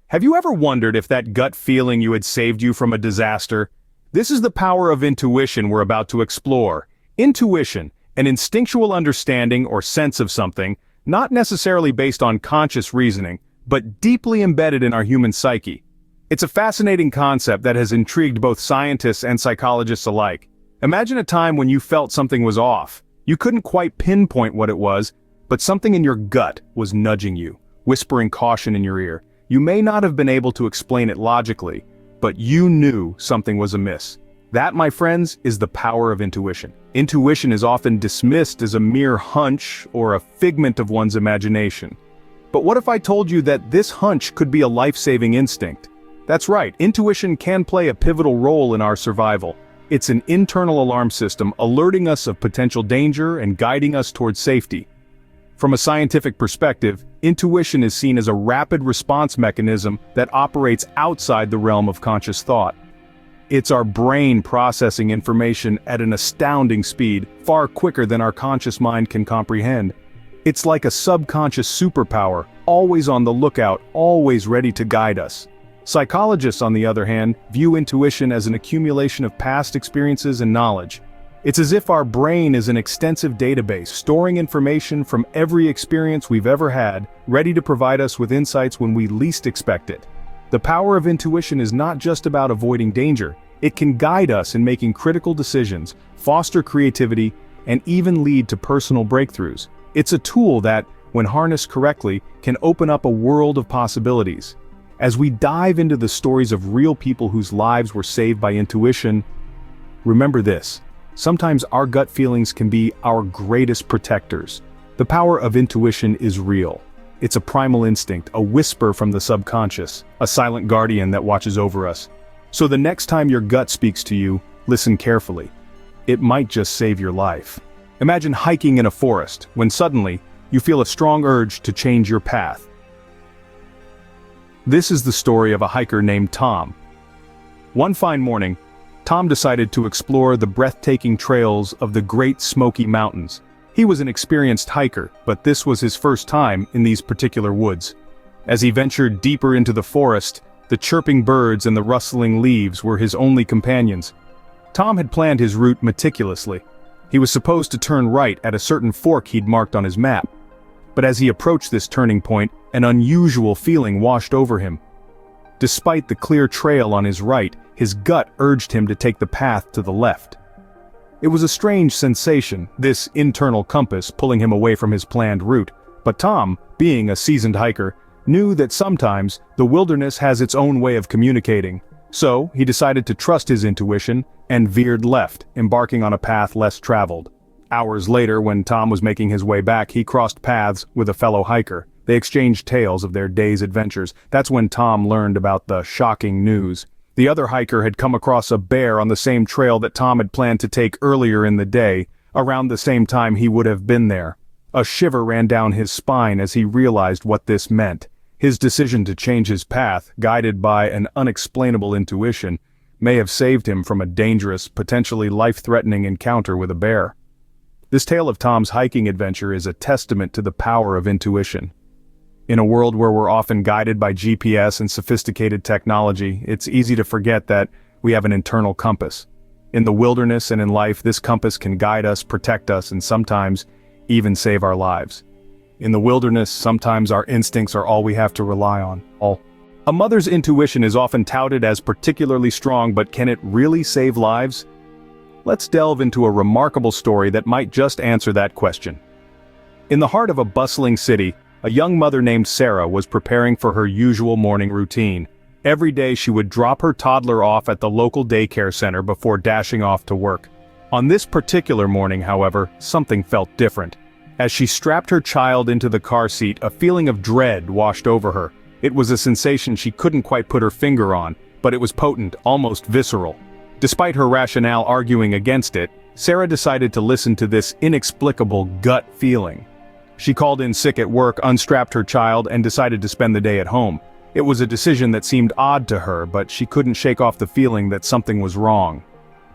Have you ever wondered if that gut feeling you had saved you from a disaster? This is the power of intuition we're about to explore. Intuition, an instinctual understanding or sense of something, not necessarily based on conscious reasoning, but deeply embedded in our human psyche. It's a fascinating concept that has intrigued both scientists and psychologists alike. Imagine a time when you felt something was off. You couldn't quite pinpoint what it was, but something in your gut was nudging you, whispering caution in your ear. You may not have been able to explain it logically, but you knew something was amiss. That, my friends, is the power of intuition. Intuition is often dismissed as a mere hunch or a figment of one's imagination. But what if I told you that this hunch could be a life-saving instinct? That's right, intuition can play a pivotal role in our survival. It's an internal alarm system alerting us of potential danger and guiding us towards safety. From a scientific perspective, intuition is seen as a rapid response mechanism that operates outside the realm of conscious thought. It's our brain processing information at an astounding speed, far quicker than our conscious mind can comprehend. It's like a subconscious superpower, always on the lookout, always ready to guide us. Psychologists, on the other hand, view intuition as an accumulation of past experiences and knowledge. It's as if our brain is an extensive database, storing information from every experience we've ever had, ready to provide us with insights when we least expect it. The power of intuition is not just about avoiding danger. It can guide us in making critical decisions, foster creativity, and even lead to personal breakthroughs. It's a tool that, when harnessed correctly, can open up a world of possibilities. As we dive into the stories of real people whose lives were saved by intuition, remember this. Sometimes our gut feelings can be our greatest protectors. The power of intuition is real. It's a primal instinct, a whisper from the subconscious, a silent guardian that watches over us. So the next time your gut speaks to you, listen carefully. It might just save your life. Imagine hiking in a forest, when suddenly, you feel a strong urge to change your path. This is the story of a hiker named Tom. One fine morning, Tom decided to explore the breathtaking trails of the Great Smoky Mountains. He was an experienced hiker, but this was his first time in these particular woods. As he ventured deeper into the forest, the chirping birds and the rustling leaves were his only companions. Tom had planned his route meticulously. He was supposed to turn right at a certain fork he'd marked on his map. But as he approached this turning point, an unusual feeling washed over him. Despite the clear trail on his right, his gut urged him to take the path to the left. It was a strange sensation, this internal compass pulling him away from his planned route, but Tom, being a seasoned hiker, knew that sometimes the wilderness has its own way of communicating. So, he decided to trust his intuition and veered left, embarking on a path less traveled. Hours later, when Tom was making his way back, he crossed paths with a fellow hiker. They exchanged tales of their day's adventures. That's when Tom learned about the shocking news. The other hiker had come across a bear on the same trail that Tom had planned to take earlier in the day, around the same time he would have been there. A shiver ran down his spine as he realized what this meant. His decision to change his path, guided by an unexplainable intuition, may have saved him from a dangerous, potentially life-threatening encounter with a bear. This tale of Tom's hiking adventure is a testament to the power of intuition. In a world where we're often guided by GPS and sophisticated technology, it's easy to forget that we have an internal compass. In the wilderness and in life, this compass can guide us, protect us, and sometimes even save our lives. In the wilderness, sometimes our instincts are all we have to rely on. A mother's intuition is often touted as particularly strong, but can it really save lives? Let's delve into a remarkable story that might just answer that question. In the heart of a bustling city, a young mother named Sarah was preparing for her usual morning routine. Every day she would drop her toddler off at the local daycare center before dashing off to work. On this particular morning, however, something felt different. As she strapped her child into the car seat, a feeling of dread washed over her. It was a sensation she couldn't quite put her finger on, but it was potent, almost visceral. Despite her rationale arguing against it, Sarah decided to listen to this inexplicable gut feeling. She called in sick at work, unstrapped her child, and decided to spend the day at home. It was a decision that seemed odd to her, but she couldn't shake off the feeling that something was wrong.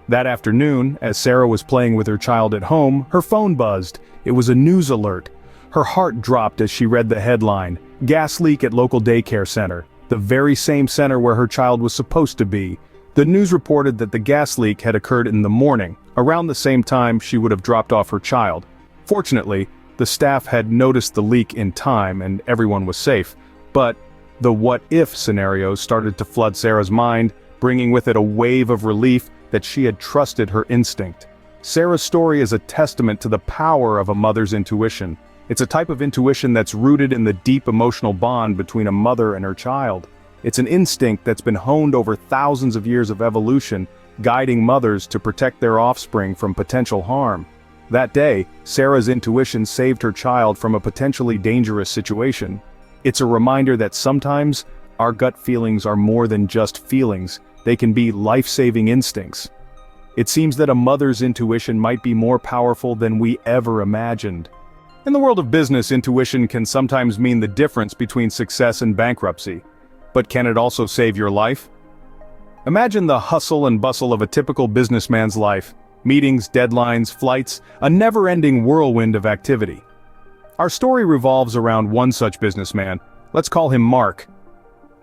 That afternoon, as Sarah was playing with her child at home, her phone buzzed. It was a news alert. Her heart dropped as she read the headline, "Gas leak at local daycare center." the very same center where her child was supposed to be. The news reported that the gas leak had occurred in the morning, around the same time she would have dropped off her child. Fortunately, the staff had noticed the leak in time and everyone was safe, but the what-if scenarios started to flood Sarah's mind, bringing with it a wave of relief that she had trusted her instinct. Sarah's story is a testament to the power of a mother's intuition. It's a type of intuition that's rooted in the deep emotional bond between a mother and her child. It's an instinct that's been honed over thousands of years of evolution, guiding mothers to protect their offspring from potential harm. That day, Sarah's intuition saved her child from a potentially dangerous situation. It's a reminder that sometimes our gut feelings are more than just feelings, they can be life-saving instincts. It seems that a mother's intuition might be more powerful than we ever imagined. In the world of business, intuition can sometimes mean the difference between success and bankruptcy. But can it also save your life? Imagine the hustle and bustle of a typical businessman's life. Meetings, deadlines, flights, a never-ending whirlwind of activity. Our story revolves around one such businessman. Let's call him Mark.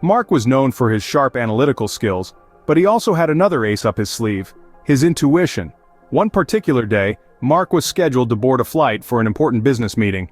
Mark was known for his sharp analytical skills, but he also had another ace up his sleeve: his intuition. One particular day, Mark was scheduled to board a flight for an important business meeting.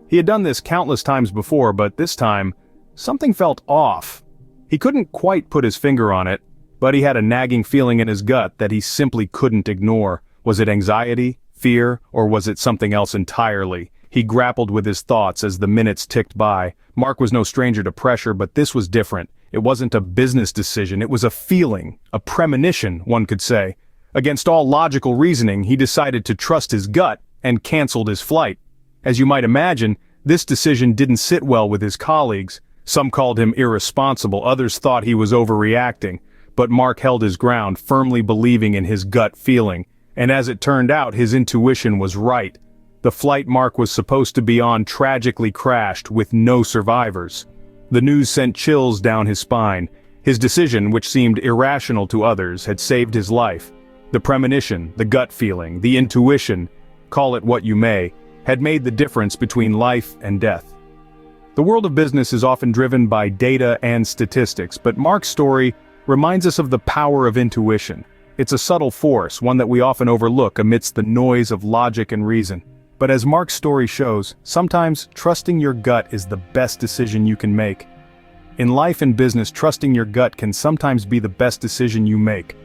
He had done this countless times before, but this time, something felt off. He couldn't quite put his finger on it, but he had a nagging feeling in his gut that he simply couldn't ignore. Was it anxiety, fear, or was it something else entirely? He grappled with his thoughts as the minutes ticked by. Mark was no stranger to pressure, but this was different. It wasn't a business decision, it was a feeling, a premonition, one could say. Against all logical reasoning, he decided to trust his gut and canceled his flight. As you might imagine, this decision didn't sit well with his colleagues. Some called him irresponsible, others thought he was overreacting. But Mark held his ground, firmly believing in his gut feeling. And as it turned out, his intuition was right. The flight Mark was supposed to be on tragically crashed with no survivors. The news sent chills down his spine. His decision, which seemed irrational to others, had saved his life. The premonition, the gut feeling, the intuition, call it what you may, had made the difference between life and death. The world of business is often driven by data and statistics, but Mark's story reminds us of the power of intuition. It's a subtle force, one that we often overlook amidst the noise of logic and reason. But as Mark's story shows, sometimes trusting your gut is the best decision you can make. In life and business, trusting your gut can sometimes be the best decision you make.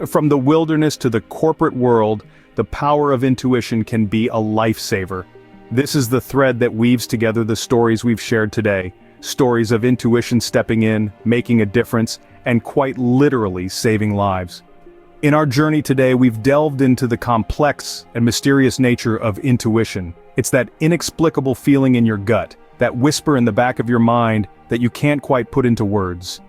From the wilderness to the corporate world, the power of intuition can be a lifesaver. This is the thread that weaves together the stories we've shared today. Stories of intuition stepping in, making a difference, and quite literally saving lives. In our journey today, we've delved into the complex and mysterious nature of intuition. It's that inexplicable feeling in your gut, that whisper in the back of your mind that you can't quite put into words.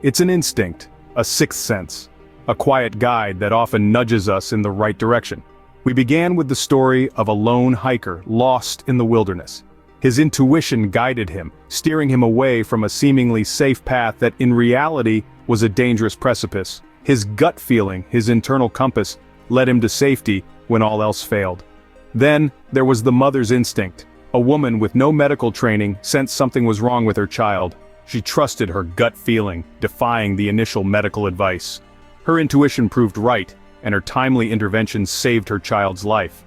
It's an instinct, a sixth sense, a quiet guide that often nudges us in the right direction. We began with the story of a lone hiker lost in the wilderness. His intuition guided him, steering him away from a seemingly safe path that in reality was a dangerous precipice. His gut feeling, his internal compass, led him to safety when all else failed. Then, there was the mother's instinct. A woman with no medical training sensed something was wrong with her child. She trusted her gut feeling, defying the initial medical advice. Her intuition proved right, and her timely intervention saved her child's life.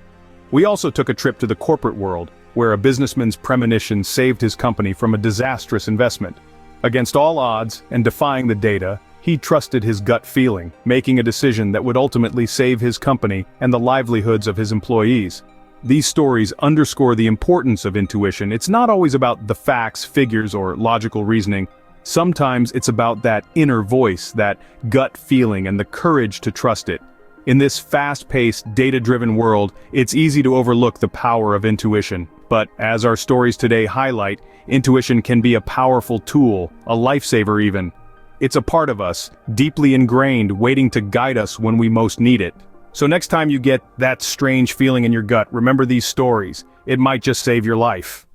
We also took a trip to the corporate world, where a businessman's premonition saved his company from a disastrous investment. Against all odds, and defying the data, he trusted his gut feeling, making a decision that would ultimately save his company and the livelihoods of his employees. These stories underscore the importance of intuition. It's not always about the facts, figures, or logical reasoning. Sometimes it's about that inner voice, that gut feeling, and the courage to trust it. In this fast-paced, data-driven world, it's easy to overlook the power of intuition. But as our stories today highlight, intuition can be a powerful tool, a lifesaver even. It's a part of us, deeply ingrained, waiting to guide us when we most need it. So next time you get that strange feeling in your gut, remember these stories. It might just save your life.